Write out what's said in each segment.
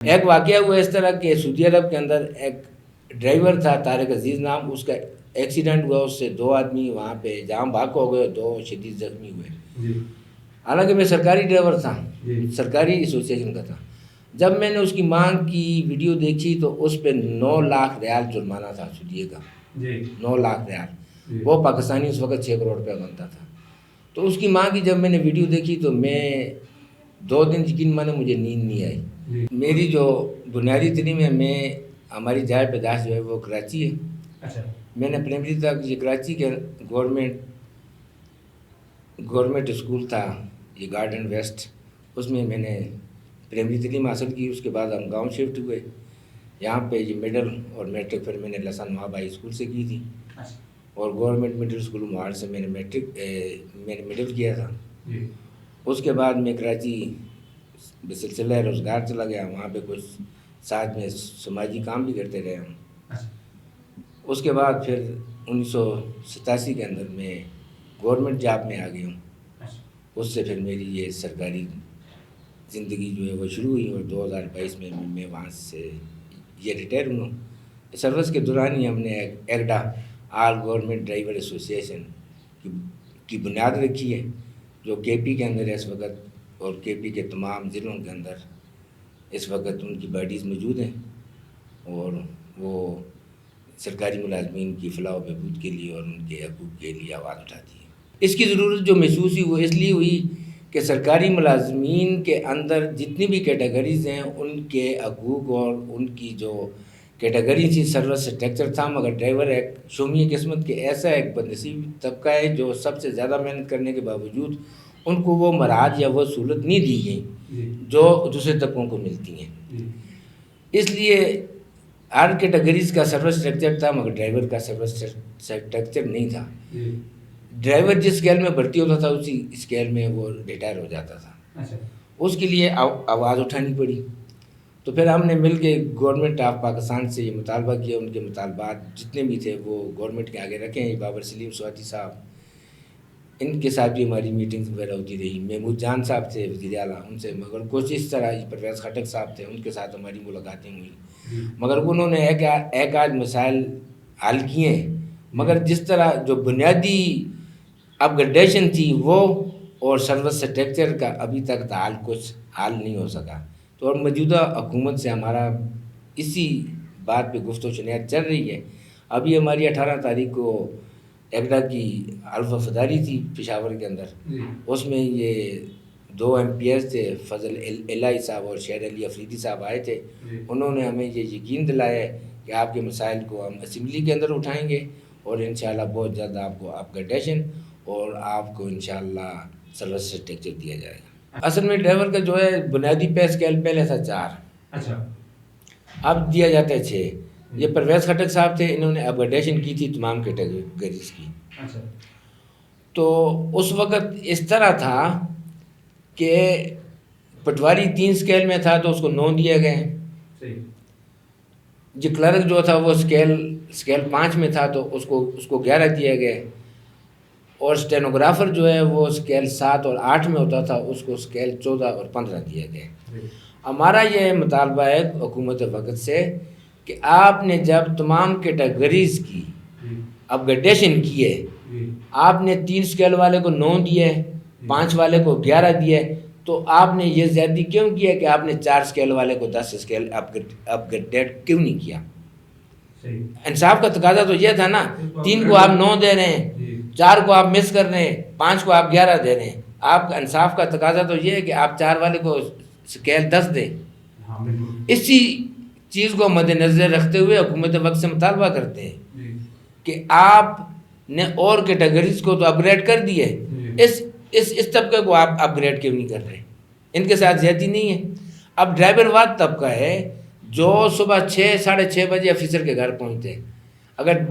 ایک واقعہ ہوا اس طرح کہ سعودی عرب کے اندر ایک ڈرائیور تھا طارق عزیز نام، اس کا ایکسیڈنٹ ہوا، اس سے 2 آدمی وہاں پہ جام بحق ہو گئے، 2 شدید زخمی ہوئے۔ حالانکہ میں سرکاری ڈرائیور تھا، سرکاری ایسوسیشن کا تھا۔ جب میں نے اس کی مانگ کی ویڈیو دیکھی تو اس پہ 9 لاکھ ریال جرمانہ تھا سعودیہ کا، 9 لاکھ ریال، وہ پاکستانی اس وقت 6 کروڑ روپے بنتا تھا۔ تو اس کی مانگ کی جب میں نے ویڈیو دیکھی تو میں 2 دن یقین مانے مجھے نیند نہیں آئی۔ میری جو بنیادی تعلیم ہے، ہماری جائے پیدائش جو ہے وہ کراچی ہے۔ میں نے پرائمری تک یہ کراچی کے گورنمنٹ اسکول تھا، یہ گارڈن ویسٹ، اس میں نے پرائمری تعلیم حاصل کی۔ اس کے بعد ہم گاؤں شفٹ ہوئے، یہاں پہ یہ مڈل اور میٹرک پھر میں نے لسان نواب ہائی اسکول سے کی تھی، اور گورنمنٹ مڈل اسکول موہاڑ سے میں نے مڈل کیا تھا۔ اس کے بعد میں کراچی بسلسلہ روزگار چلا گیا، وہاں پہ کچھ ساتھ میں سماجی کام بھی کرتے رہے ہم۔ اس کے بعد پھر 1987 کے اندر میں گورنمنٹ جاب میں آ گئی ہوں۔ اس سے پھر میری یہ سرکاری زندگی جو ہے وہ شروع ہوئی، اور 2022 میں وہاں سے یہ ریٹائر ہوا ہوں۔ سروس کے دوران ہی ہم نے ایگڈا آل گورنمنٹ ڈرائیور ایسوسیشن کی بنیاد رکھی ہے، جو کے پی کے اندر ہے اس وقت، اور کے پی کے تمام ضلعوں کے اندر اس وقت ان کی باڈیز موجود ہیں، اور وہ سرکاری ملازمین کی فلاح و بہبود کے لیے اور ان کے حقوق کے لیے آواز اٹھاتی ہے۔ اس کی ضرورت جو محسوس ہوئی وہ اس لیے ہوئی کہ سرکاری ملازمین کے اندر جتنی بھی کیٹیگریز ہیں ان کے حقوق اور ان کی جو کیٹیگری تھی، سروس اسٹرکچر تھا، مگر ڈرائیور ایک شومی قسمت کے ایسا ایک بدنصیب طبقہ ہے جو سب سے زیادہ محنت کرنے کے باوجود ان کو وہ مراحت یا وہ سہولت نہیں دی گئی جو دوسرے طبقوں کو ملتی ہیں۔ اس لیے ہر کیٹیگریز کا سروس اسٹرکچر تھا، مگر ڈرائیور کا سروس اسٹرکچر نہیں تھا۔ ڈرائیور جس اسکیل میں بھرتی ہوتا تھا اسی اسکیل میں وہ ریٹائر ہو جاتا تھا۔ اس کے لیے آواز اٹھانی پڑی، تو پھر ہم نے مل کے گورنمنٹ آف پاکستان سے یہ مطالبہ کیا، ان کے مطالبات جتنے بھی تھے وہ گورنمنٹ کے آگے رکھے ہیں۔ بابر سلیم سواتی صاحب، ان کے ساتھ بھی ہماری میٹنگز وغیرہ ہوتی رہی۔ محمود جان صاحب تھے وزیر اعلیٰ، ان سے مگر کچھ اس طرح پرویز خٹک صاحب تھے، ان کے ساتھ ہماری ملاقاتیں ہوئیں، مگر انہوں نے ایک آدھ مسائل حل کیے ہیں، مگر جس طرح جو بنیادی اپ گریڈیشن تھی وہ اور سروس اسٹرکچر کا ابھی تک تعال کچھ حل نہیں ہو سکا۔ تو اور موجودہ حکومت سے ہمارا اسی بات پہ گفت و شنید چل رہی ہے۔ ابھی ہماری 18 تاریخ کو ایگڈا کی حلف وفاداری تھی پشاور کے اندر، اس میں یہ 2 MPs تھے، فضل الہی صاحب اور شہر علی افریدی صاحب آئے تھے۔ انہوں نے ہمیں یہ یقین دلایا ہے کہ آپ کے مسائل کو ہم اسمبلی کے اندر اٹھائیں گے، اور انشاءاللہ بہت جلد آپ کو اپ گریڈیشن اور آپ کو انشاءاللہ سروس اسٹرکچر دیا جائے گا۔ اصل میں ڈرائیور کا جو ہے بنیادی پے اسکیل پہلے تھا 4، اب دیا جاتا ہے 6۔ یہ پرویز خٹک صاحب تھے، انہوں نے اپ گریڈیشن کی تھی تمام کیٹیگریز کی۔ تو اس وقت اس طرح تھا کہ پٹواری 3 اسکیل میں تھا تو اس کو 9 دیا گئے، جو کلرک جو تھا وہ اسکیل 5 میں تھا تو اس کو 11 دیا گئے، اور اسٹینوگرافر جو ہے وہ اسکیل 7 اور 8 میں ہوتا تھا، اس کو اسکیل 14 اور 15 دیا گئے۔ ہمارا یہ مطالبہ ہے حکومت وقت سے کہ آپ نے جب تمام کیٹیگریز کی اپ گریڈیشن کی ہے، آپ نے 3 اسکیل والے کو 9 دیے، 5 والے کو 11 دیے، تو آپ نے یہ زیادتی کیوں کیا کہ آپ نے 4 اسکیل والے کو 10 اسکیل اپ گریڈ کیوں نہیں کیا؟ انصاف کا تقاضا تو یہ تھا نا، 3 کو آپ 9 دے رہے ہیں، 4 کو آپ مس کر رہے ہیں، 5 کو آپ 11 دے رہے ہیں۔ آپ کا انصاف کا تقاضا تو یہ ہے کہ آپ 4 والے کو اسکیل 10 دیں۔ اسی چیز کو مد نظر رکھتے ہوئے حکومت وقت سے مطالبہ کرتے ہیں کہ آپ نے اور کیٹیگریز کو تو اپ گریڈ کر دیے، اس طبقے کو آپ اپ گریڈ کیوں نہیں کر رہے؟ ان کے ساتھ زیادتی نہیں ہے۔ اب ڈرائیور واد طبقہ ہے جو صبح 6 ساڑھے 6 بجے آفیسر کے گھر پہنچتے ہیں۔ اگر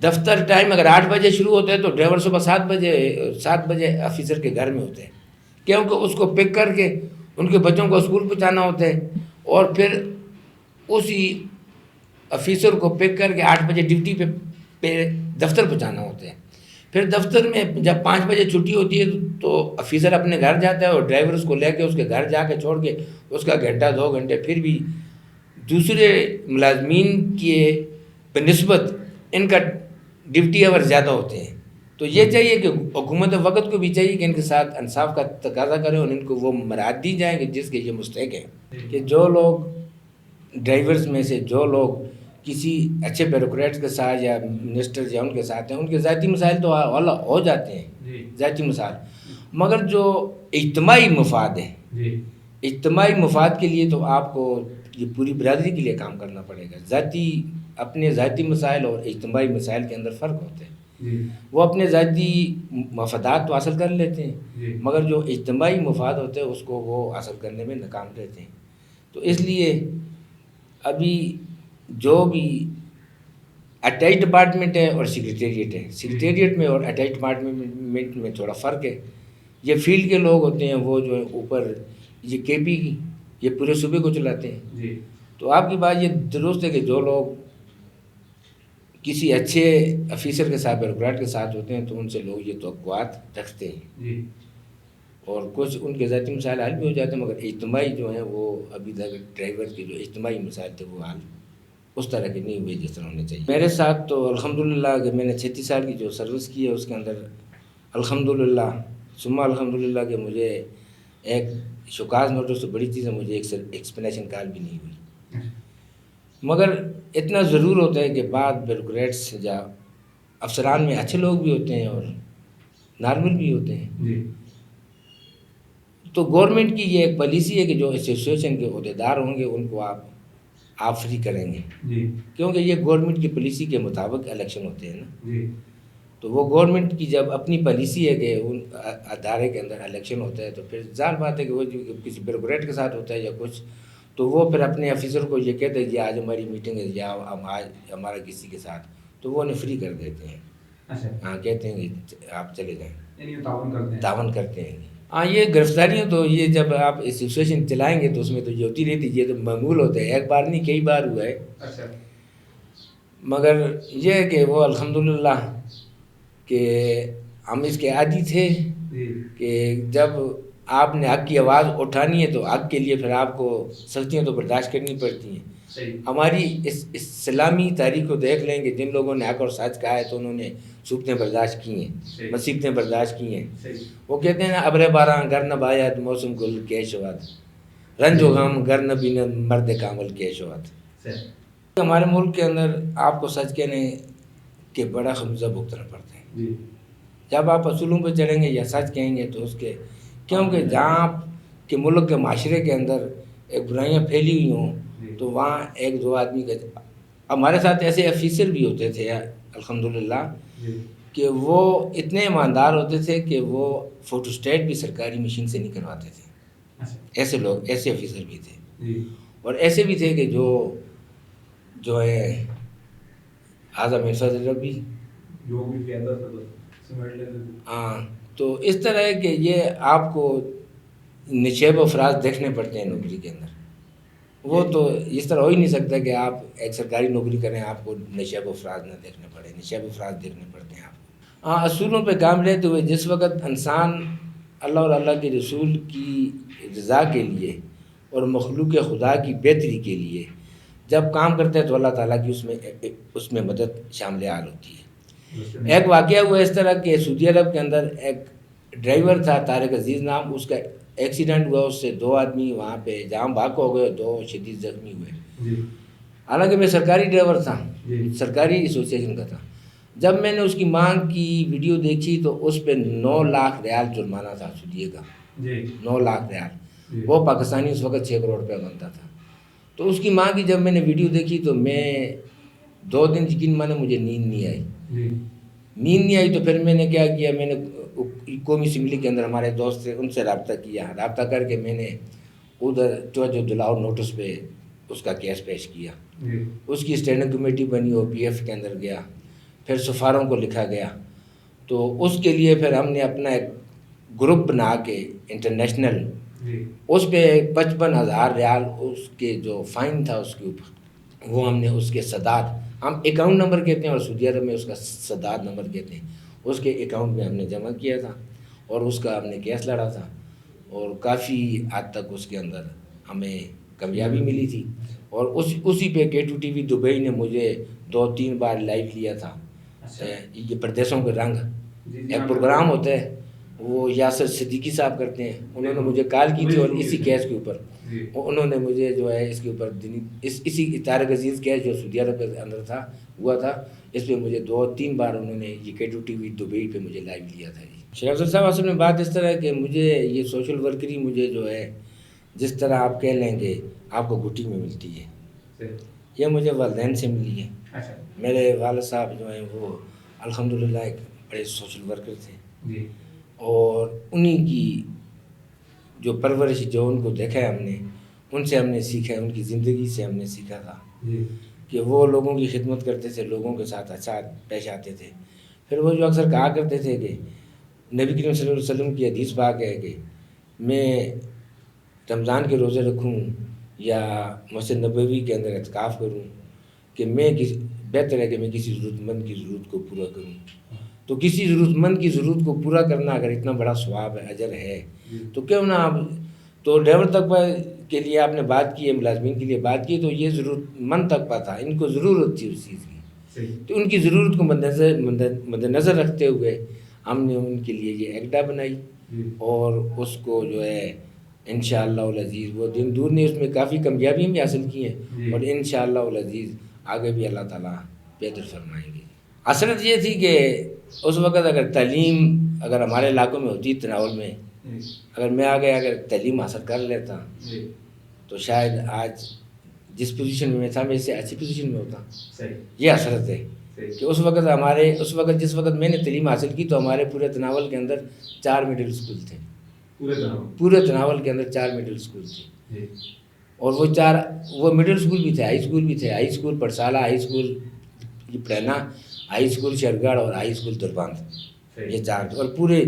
دفتر ٹائم اگر 8 بجے شروع ہوتے ہیں تو ڈرائیور صبح 7 بجے آفیسر کے گھر میں ہوتے ہیں، کیونکہ اس کو پک کر کے ان کے بچوں کو اسکول پہنچانا ہوتا ہے، اور پھر اسی آفیسر کو پک کر کے 8 بجے ڈیوٹی پہ دفتر پہنچانا ہوتا ہے۔ پھر دفتر میں جب 5 بجے چھٹی ہوتی ہے تو آفیسر اپنے گھر جاتا ہے، اور ڈرائیور اس کو لے کے اس کے گھر جا کے چھوڑ کے اس کا گھنٹہ 2 گھنٹے پھر بھی دوسرے ملازمین کے بنسبت ان کا ڈیوٹی آور زیادہ ہوتے ہیں. تو یہ چاہیے کہ حکومت وقت کو بھی چاہیے کہ ان کے ساتھ انصاف کا تقاضا کریں اور ان کو وہ مراحت دی جائیں کہ جس کے یہ مستحق ہیں. کہ جو لوگ ڈرائیورز میں سے جو لوگ کسی اچھے بیوروکریٹس کے ساتھ یا منسٹر یا ان کے ساتھ ہیں، ان کے ذاتی مسائل تو حل ہو جاتے ہیں، ذاتی مسائل، مگر جو اجتماعی مفاد ہیں، اجتماعی مفاد کے لیے تو آپ کو یہ پوری برادری کے لیے کام کرنا پڑے گا. اپنے ذاتی مسائل اور اجتماعی مسائل کے اندر فرق ہوتے ہیں. وہ اپنے ذاتی مفادات تو حاصل کر لیتے ہیں، مگر جو اجتماعی مفاد ہوتے ہیں اس کو وہ حاصل کرنے میں ناکام رہتے ہیں. تو اس لیے ابھی جو بھی اٹیچ ڈپارٹمنٹ ہے اور سیکریٹریٹ ہے، سیکریٹریٹ میں اور اٹیچ ڈپارٹمنٹ میں تھوڑا فرق ہے. یہ فیلڈ کے لوگ ہوتے ہیں، وہ جو ہے اوپر یہ کے پی یہ پورے صوبے کو چلاتے ہیں. تو آپ کی بات یہ درست ہے کہ جو لوگ کسی اچھے افیسر کے ساتھ بیوروکریٹ کے ساتھ ہوتے ہیں تو ان سے لوگ یہ توقعات رکھتے ہیں، اور کچھ ان کے ذاتی مسائل حل بھی ہو جاتے ہیں، مگر اجتماعی جو ہیں وہ ابھی تک ڈرائیور کے جو اجتماعی مسائل تھے وہ حل اس طرح کے نہیں ہوئے جس طرح ہونے چاہیے. میرے ساتھ تو الحمدللہ کہ میں نے 36 سال کی جو سروس کی ہے اس کے اندر الحمدللہ ثم الحمدللہ کہ مجھے ایک شوکاز نوٹس تو بڑی چیز ہے، مجھے ایک ایکسپلینیشن کال بھی نہیں ہوئی. مگر اتنا ضرور ہوتا ہے کہ بعض بیوروکریٹس یا افسران میں اچھے لوگ بھی ہوتے ہیں اور نارمل بھی ہوتے ہیں. تو گورنمنٹ کی یہ ایک پالیسی ہے کہ جو ایسوسیشن کے عہدیدار ہوں گے ان کو آپ فری کریں گے، کیونکہ یہ گورنمنٹ کی پالیسی کے مطابق الیکشن ہوتے ہیں نا. تو وہ گورنمنٹ کی جب اپنی پالیسی ہے کہ ان ادارے کے اندر الیکشن ہوتا ہے تو پھر ظاہر بات ہے کہ وہ جو کسی بیوروکریٹ کے ساتھ ہوتا ہے یا کچھ، تو وہ پھر اپنے آفیسر کو یہ کہتے ہیں کہ آج ہماری میٹنگ ہے یا آج ہمارا کسی کے ساتھ، تو وہ انہیں فری کر دیتے ہیں. ہاں، کہتے ہیں کہ آپ چلے جائیں، تعاون کرتے ہیں. ہاں، یہ گرفتاریاں تو یہ جب آپ ایسوسیشن چلائیں گے تو اس میں تو یہ ہوتی رہتی، یہ تو معمول ہوتا ہے، ایک بار نہیں کئی بار ہوا ہے. مگر یہ ہے کہ وہ الحمدللہ کہ ہم اس کے عادی تھے کہ جب آپ نے حق کی آواز اٹھانی ہے تو حق کے لیے پھر آپ کو سختیاں تو برداشت کرنی پڑتی ہیں. ہماری اس اسلامی تاریخ کو دیکھ لیں کہ جن لوگوں نے حق اور سچ کہا ہے تو انہوں نے سوکھتیں برداشت کی ہیں، مصیبتیں برداشت کی ہیں. وہ کہتے ہیں نا ابر باراں گر نہ باید موسم گل کیشوات، رنج و غم گر نہ بیند مرد کامل کیشوات. ہمارے ملک کے اندر آپ کو سچ کہنے کہ بڑا خمیزہ بھگتنا پڑتا ہے. جب آپ اصولوں پہ چڑھیں گے یا سچ کہیں گے تو اس کے، کیونکہ جہاں آپ کے ملک کے معاشرے کے اندر ایک برائیاں پھیلی ہوئی ہوں تو وہاں ایک دو آدمی کا، ہمارے ساتھ ایسے آفیسر بھی ہوتے تھے الحمدللہ کہ وہ اتنے ایماندار ہوتے تھے کہ وہ فوٹو اسٹیٹ بھی سرکاری مشین سے نہیں کرواتے تھے. ایسے لوگ، ایسے آفیسر بھی تھے. اور ایسے بھی تھے کہ جو ہے اعظم فضل ربی، ہاں. تو اس طرح ہے کہ یہ آپ کو نشیب افراز دیکھنے پڑتے ہیں نوکری کے اندر. وہ تو اس طرح ہو ہی نہیں سکتا کہ آپ ایک سرکاری نوکری کریں آپ کو نشیب افراز نہ دیکھنے پڑے، نشیب افراز دیکھنے پڑتے ہیں آپ کو. ہاں، اصولوں پہ کام لیتے ہوئے جس وقت انسان اللہ اور اللہ کے رسول کی رضا کے لیے اور مخلوق خدا کی بہتری کے لیے جب کام کرتے ہیں تو اللہ تعالیٰ کی اس میں مدد شامل حال ہوتی ہے. ایک واقعہ ہوا اس طرح کہ سعودی عرب کے اندر ایک ڈرائیور تھا طارق عزیز نام، اس کا ایکسیڈنٹ ہوا، اس سے 2 آدمی وہاں پہ جام بھاگ ہو گئے، 2 شدید زخمی ہوئے. حالانکہ میں سرکاری ڈرائیور تھا، سرکاری ایسوسیشن کا تھا. جب میں نے اس کی مانگ کی ویڈیو دیکھی تو اس پہ 9 لاکھ ریال جرمانہ تھا سعودیہ کا، 9 لاکھ ریال. وہ پاکستانی اس وقت 6 کروڑ روپے بنتا تھا. تو اس کی ماں کی جب میں نے ویڈیو دیکھی تو میں 2 دن یقین مانے مجھے نیند نہیں آئی. تو پھر میں نے کیا کیا، میں نے قومی اسمبلی کے اندر ہمارے دوست تھے ان سے رابطہ کیا، رابطہ کر کے میں نے ادھر توجہ دلاؤ نوٹس پہ اس کا کیس پیش کیا. اس کی اسٹینڈنگ کمیٹی بنی، وہ پی ایف کے اندر گیا، پھر سفاروں کو لکھا گیا. تو اس کے لیے پھر ہم نے اپنا ایک گروپ بنا کے انٹرنیشنل، اس پہ 55,000 ریال اس کے جو فائن تھا اس کے اوپر، وہ ہم نے اس کے سداد، ہم اکاؤنٹ نمبر کہتے ہیں اور سعودی عرب میں اس کا سداد نمبر کہتے ہیں، اس کے اکاؤنٹ میں ہم نے جمع کیا تھا اور اس کا ہم نے کیس لڑا تھا. اور کافی حد تک اس کے اندر ہمیں کامیابی ملی تھی. اور اسی پہ KTV دبئی نے مجھے 2-3 بار لائیو لیا تھا. یہ پردیسوں کے رنگ ایک پروگرام ہوتا ہے، وہ یاسر صدیقی صاحب کرتے ہیں، انہوں نے مجھے کال کی تھی، اور اسی کیس کے اوپر انہوں نے مجھے جو ہے اس کے اوپر اسی طارق عزیز کیس جو سعودی عرب کے اندر ہوا تھا، اس پہ مجھے 2-3 بار انہوں نے یہ KTV دبئی پہ مجھے لائیو لیا تھا. شیخ افضل صاحب اصل میں بات اس طرح ہے کہ مجھے یہ سوشل ورکری مجھے جو ہے جس طرح آپ کہہ لیں گے آپ کو گھٹی میں ملتی ہے، یہ مجھے والدین سے ملی ہے. میرے والد صاحب جو ہیں وہ الحمدللہ ایک بڑے سوشل ورکر تھے، اور انہی کی جو پرورش جو ان کو دیکھا ہے ہم نے، ان سے ہم نے سیکھا ہے، ان کی زندگی سے ہم نے سیکھا تھا کہ وہ لوگوں کی خدمت کرتے تھے، لوگوں کے ساتھ اچھا پیش آتے تھے. پھر وہ جو اکثر کہا کرتے تھے کہ نبی کریم صلی اللہ علیہ وسلم کی حدیث پاک ہے کہ میں رمضان کے روزے رکھوں یا مسجد نبوی کے اندر اعتکاف کروں کہ بہتر ہے کہ میں کسی ضرورت مند کی ضرورت کو پورا کروں. تو کسی ضرورت مند کی ضرورت کو پورا کرنا اگر اتنا بڑا ثواب ہے، اجر ہے، تو کیوں نہ آپ تو ڈرائیور طبقہ کے لیے آپ نے بات کی ہے، ملازمین کے لیے بات کی، تو یہ ضرورت مند طبقہ تھا، ان کو ضرورت تھی اس چیز کی، تو ان کی ضرورت کو مد نظر رکھتے ہوئے ہم نے ان کے لیے یہ ایکٹا بنائی، اور اس کو جو ہے انشاءاللہ العزیز وہ دن دور نے اس میں کافی کامیابی بھی حاصل کی ہیں، اور انشاءاللہ العزیز آگے بھی اللہ تعالیٰ بہتر فرمائیں گے. حسرت یہ تھی کہ اس وقت اگر تعلیم اگر ہمارے علاقوں میں ہوتی تناول میں، اگر میں آگے اگر تعلیم حاصل کر لیتا تو شاید آج جس پوزیشن میں تھا میں اس سے اچھی پوزیشن میں ہوتا. یہ حسرت ہے کہ اس وقت جس وقت میں نے تعلیم حاصل کی تو ہمارے پورے تناول کے اندر 4 مڈل اسکول تھے، پورے تناول کے اندر 4 مڈل اسکول تھے، اور وہ مڈل اسکول بھی تھے، ہائی اسکول بھی تھے، ہائی اسکول پرسالہ، ہائی اسکول پڑھنا، ہائی اسکول شرگڑھ اور ہائی اسکول دربند، یہ 4، اور پورے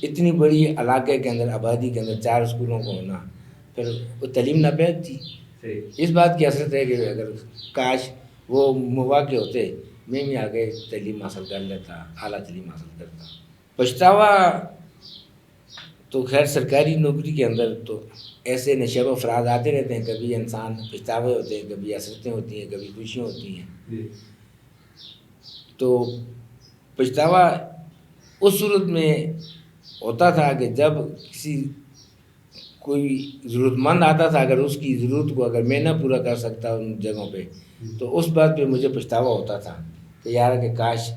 اتنی بڑی علاقے کے اندر آبادی کے اندر 4 اسکولوں کو ہونا، پھر وہ تعلیم ناپید تھی. اس بات کی حسرت ہے کہ اگر کاش وہ مواقع ہوتے میں بھی آگے تعلیم حاصل کر لیتا، اعلیٰ تعلیم حاصل کرتا. پچھتاوا تو خیر سرکاری نوکری کے اندر تو ایسے نشیب و افراد آتے رہتے ہیں، کبھی انسان پچھتاوے ہوتے ہیں، کبھی حسرتیں ہوتی ہیں، کبھی خوشیاں ہوتی ہیں. تو پچھتاوا اس صورت میں ہوتا تھا کہ جب کوئی ضرورت مند آتا تھا، اگر اس کی ضرورت کو اگر میں نہ پورا کر سکتا ان جگہوں پہ، تو اس بات پہ مجھے پچھتاوا ہوتا تھا کہ یار کہ کاش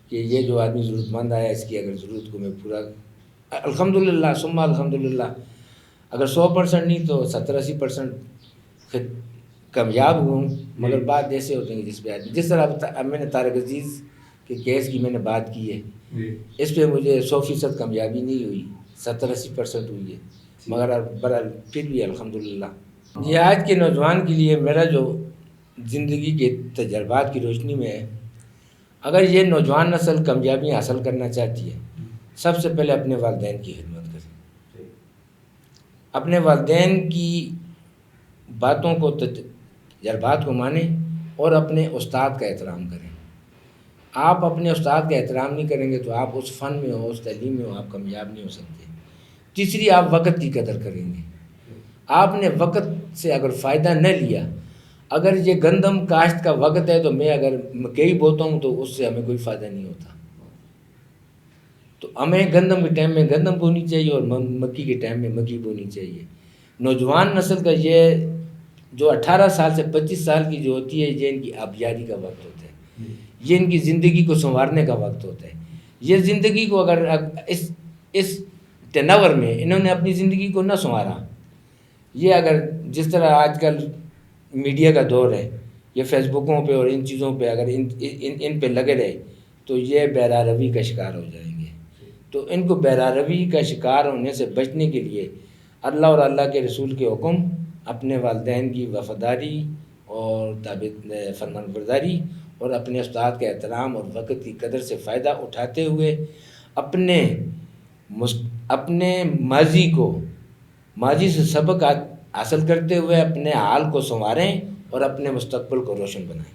کہ یہ جو آدمی ضرورت مند آیا اس کی اگر ضرورت کو میں پورا، الحمدللہ ثم الحمدللہ اگر 100% نہیں تو 70-80% کامیاب ہوں. مگر بات ایسے ہوتے ہیں جس طرح میں نے طارق عزیز کے کیس کی میں نے بات کی ہے، اس پہ مجھے 100% کامیابی نہیں ہوئی، 70-80% ہوئی ہے، مگر برحال پھر بھی الحمدللہ. یہ آج کے نوجوان کے لیے میرا جو زندگی کے تجربات کی روشنی میں ہے، اگر یہ نوجوان نسل کامیابی حاصل کرنا چاہتی ہے، سب سے پہلے اپنے والدین کی خدمت کریں، اپنے والدین کی باتوں کو تجربات کو مانیں، اور اپنے استاد کا احترام کریں. آپ اپنے استاد کا احترام نہیں کریں گے تو آپ اس فن میں ہو، اس تعلیم میں ہو، آپ کامیاب نہیں ہو سکتے. تیسری، آپ وقت کی قدر کریں گے. آپ نے وقت سے اگر فائدہ نہ لیا، اگر یہ گندم کاشت کا وقت ہے تو میں اگر مکئی بوتا ہوں تو اس سے ہمیں کوئی فائدہ نہیں ہوتا. تو ہمیں گندم کے ٹائم میں گندم بونی چاہیے اور مکی کے ٹائم میں مکی بونی چاہیے. نوجوان نسل کا یہ جو 18 سال سے 25 سال کی جو ہوتی ہے، یہ ان کی آبیاری کا وقت ہوتا ہے، یہ ان کی زندگی کو سنوارنے کا وقت ہوتا ہے. یہ زندگی کو اگر اس تناور میں انہوں نے اپنی زندگی کو نہ سنوارا، یہ اگر جس طرح آج کل میڈیا کا دور ہے، یہ فیس بکوں پہ اور ان چیزوں پہ اگر ان پہ لگے رہے تو یہ بیراروی کا شکار ہو جائیں گے. تو ان کو بیراروی کا شکار ہونے سے بچنے کے لیے اللہ اور اللہ کے رسول کے حکم، اپنے والدین کی وفاداری اور فرمان برداری، اور اپنے استاد کا احترام اور وقت کی قدر سے فائدہ اٹھاتے ہوئے اپنے ماضی سے سبق حاصل کرتے ہوئے اپنے حال کو سنواریں اور اپنے مستقبل کو روشن بنائیں.